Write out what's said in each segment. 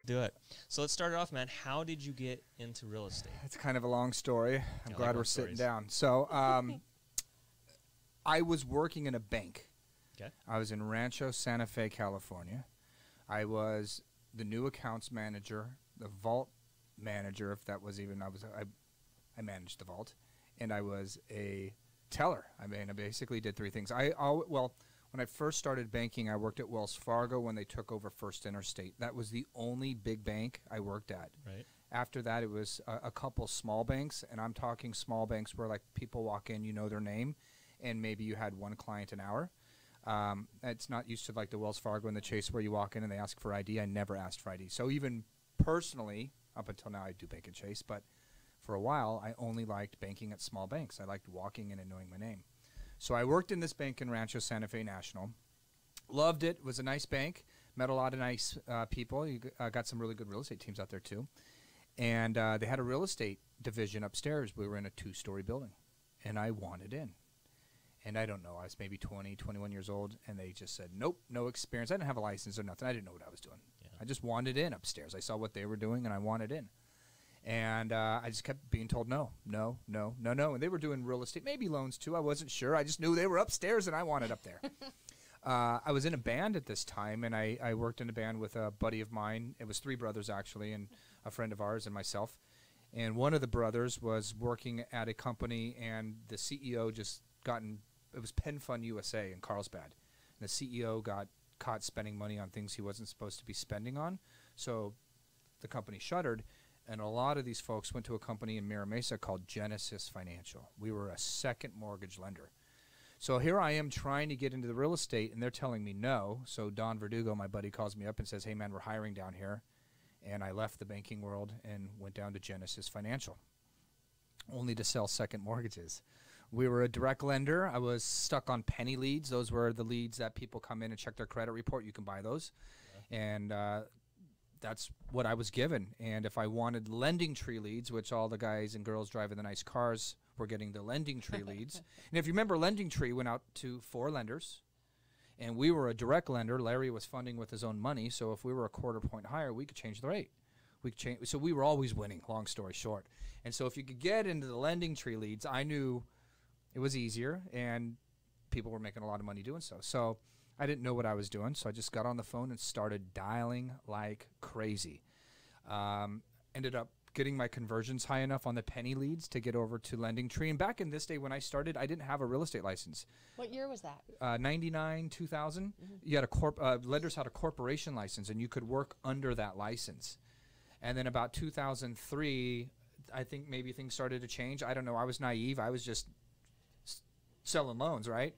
Do it. So let's start it off, man. How did you get into real estate? It's kind of a long story. I'm glad we're sitting down. So I was working in a bank. Okay. I was in Rancho Santa Fe, California. I was the new accounts manager, the vault manager, if that was even, I managed the vault, and I was a teller. I mean, I basically did three things. When I first started banking, I worked at Wells Fargo when they took over First Interstate. That was the only big bank I worked at. Right. After that, it was a couple small banks, and I'm talking small banks where like people walk in, you know their name, and maybe you had one client an hour. It's not used to like the Wells Fargo and the Chase where you walk in and they ask for ID. I never asked for ID. So even personally, up until now, I do bank at Chase, but for a while, I only liked banking at small banks. I liked walking in and knowing my name. So I worked in this bank in Rancho Santa Fe National. Loved it. It was a nice bank. Met a lot of nice people. You got some really good real estate teams out there too. And they had a real estate division upstairs. We were in a 2-story building. And I wanted in. And I don't know. I was maybe 20, 21 years old. And they just said, nope, no experience. I didn't have a license or nothing. I didn't know what I was doing. Yeah. I just wanted in upstairs. I saw what they were doing and I wanted in. And I just kept being told no. And they were doing real estate, maybe loans too. I wasn't sure. I just knew they were upstairs and I wanted up there. I was in a band at this time, and I worked in a band with a buddy of mine. It was 3 brothers, actually, and a friend of ours and myself. And one of the brothers was working at a company, and the CEO it was Penn Fund USA in Carlsbad. And the CEO got caught spending money on things he wasn't supposed to be spending on. So the company shuttered. And a lot of these folks went to a company in Mira Mesa called Genesis Financial. We were a second mortgage lender. So here I am trying to get into the real estate, and they're telling me no. So Don Verdugo, my buddy, calls me up and says, hey, man, we're hiring down here. And I left the banking world and went down to Genesis Financial, only to sell second mortgages. We were a direct lender. I was stuck on penny leads. Those were the leads that people come in and check their credit report. You can buy those. Yeah. And that's what I was given. And if I wanted lending tree leads, which all the guys and girls driving the nice cars were getting the lending tree leads. And if you remember, lending tree went out to 4 lenders. And we were a direct lender. Larry was funding with his own money. So if we were a quarter point higher, we could change the rate. So we were always winning, long story short. And so if you could get into the lending tree leads, I knew it was easier. And people were making a lot of money doing so. So I didn't know what I was doing, so I just got on the phone and started dialing like crazy. Ended up getting my conversions high enough on the penny leads to get over to Lending Tree. And back in this day when I started, I didn't have a real estate license. What year was that? 99, 2000. Mm-hmm. You had lenders had a corporation license, and you could work under that license. And then about 2003, I think maybe things started to change. I don't know. I was naive. I was just selling loans, right?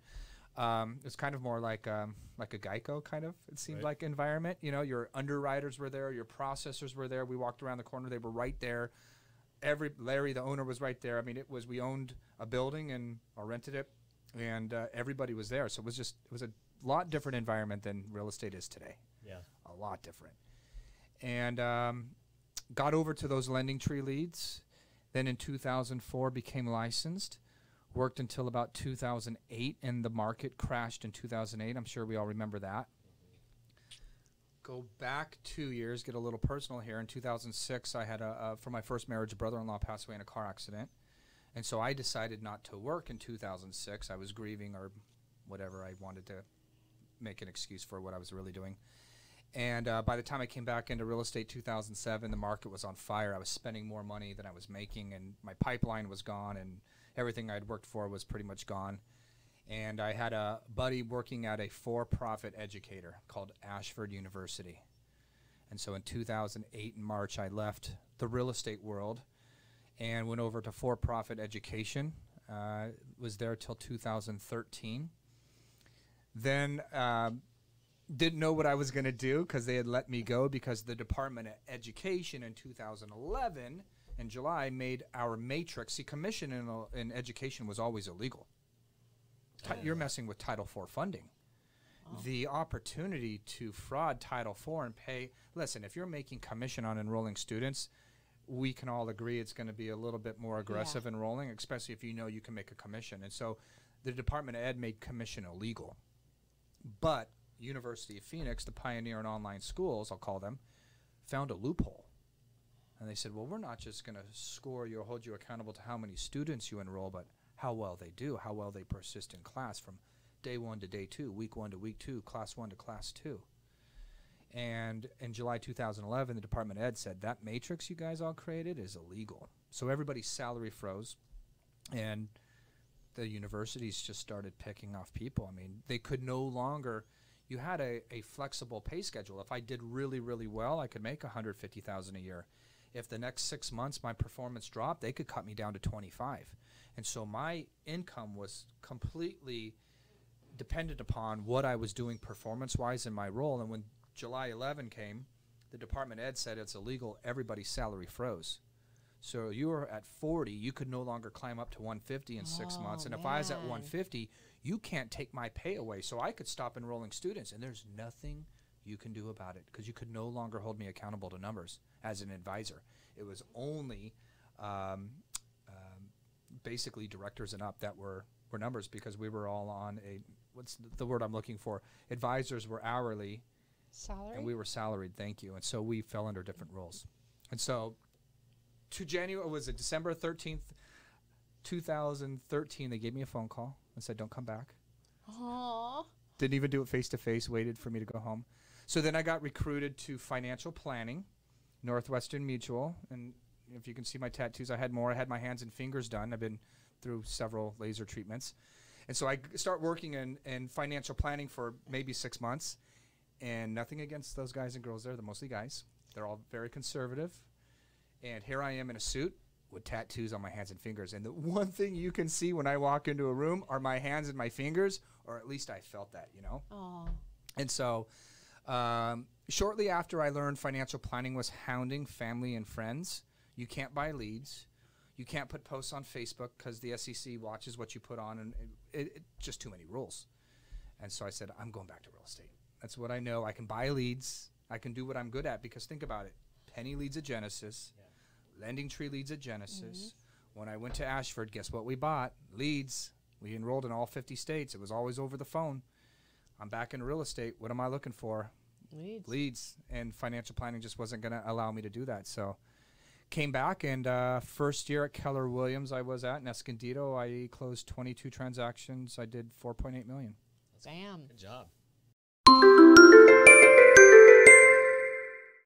It's kind of more like a Geico kind of, it seemed like, environment. You know, your underwriters were there, your processors were there. We walked around the corner, they were right there. Larry, the owner, was right there. I mean, we owned a building or rented it, and everybody was there. So it was a lot different environment than real estate is today. Yeah, a lot different. And got over to those lending tree leads. Then in 2004 became licensed. Worked until about 2008, and the market crashed in 2008. I'm sure we all remember that. Go back 2 years, get a little personal here. In 2006, I had for my first marriage, a brother-in-law passed away in a car accident. And so I decided not to work in 2006. I was grieving or whatever. I wanted to make an excuse for what I was really doing. And by the time I came back into real estate 2007, the market was on fire. I was spending more money than I was making, and my pipeline was gone, and everything I'd worked for was pretty much gone. And I had a buddy working at a for-profit educator called Ashford University. And so in 2008 in March, I left the real estate world and went over to for-profit education. Was there till 2013. Then didn't know what I was going to do because they had let me go because the Department of Education in 2011 in July made our matrix. See, commission in education was always illegal. You're messing with Title IV funding. Oh. The opportunity to fraud Title IV and pay. Listen, if you're making commission on enrolling students, we can all agree it's going to be a little bit more aggressive enrolling, especially if you know you can make a commission. And so the Department of Ed made commission illegal. But University of Phoenix, the pioneer in online schools, I'll call them, found a loophole. And they said, well, we're not just going to score you or hold you accountable to how many students you enroll, but how well they do, how well they persist in class from day 1 to day 2, week 1 to week 2, class 1 to class 2. And in July 2011, the Department of Ed said that matrix you guys all created is illegal. So everybody's salary froze, and the universities just started picking off people. I mean, they could no longer, you had a flexible pay schedule. If I did really, really well, I could make $150,000 a year. If the next 6 months my performance dropped, they could cut me down to 25. And so my income was completely dependent upon what I was doing performance-wise in my role. And when July 11 came, the Department of Ed said it's illegal. Everybody's salary froze. So you were at 40, you could no longer climb up to 150 in 6 months. And if I was at 150, you can't take my pay away. So I could stop enrolling students, and there's nothing you can do about it because you could no longer hold me accountable to numbers as an advisor. It was only basically directors and up that were numbers, because we were all on a, what's the word I'm looking for? Advisors were hourly. Salary? And we were salaried, thank you. And so we fell under different rules. And so to January, was it December 13th, 2013, they gave me a phone call and said, don't come back. Aww. Didn't even do it face-to-face, waited for me to go home. So then I got recruited to financial planning, Northwestern Mutual. And if you can see my tattoos, I had more. I had my hands and fingers done. I've been through several laser treatments. And so I start working in financial planning for maybe 6 months. And nothing against those guys and girls there. They're mostly guys. They're all very conservative. And here I am in a suit with tattoos on my hands and fingers. And the one thing you can see when I walk into a room are my hands and my fingers, or at least I felt that, you know? Aww. And so shortly after I learned financial planning was hounding family and friends. You can't buy leads. You can't put posts on Facebook because the SEC watches what you put on, and it just too many rules. And so I said, I'm going back to real estate. That's what I know. I can buy leads. I can do what I'm good at, because think about it. Penny leads at Genesis. Yeah. Lending Tree leads at Genesis. When I went to Ashford, guess what we bought? Leads. We enrolled in all 50 states. It was always over the phone. I'm back in real estate. What am I looking for? Leads. Leads. And financial planning just wasn't going to allow me to do that. So came back, and first year at Keller Williams I was at in Escondido, I closed 22 transactions. I did $4.8 million. Bam. Good job.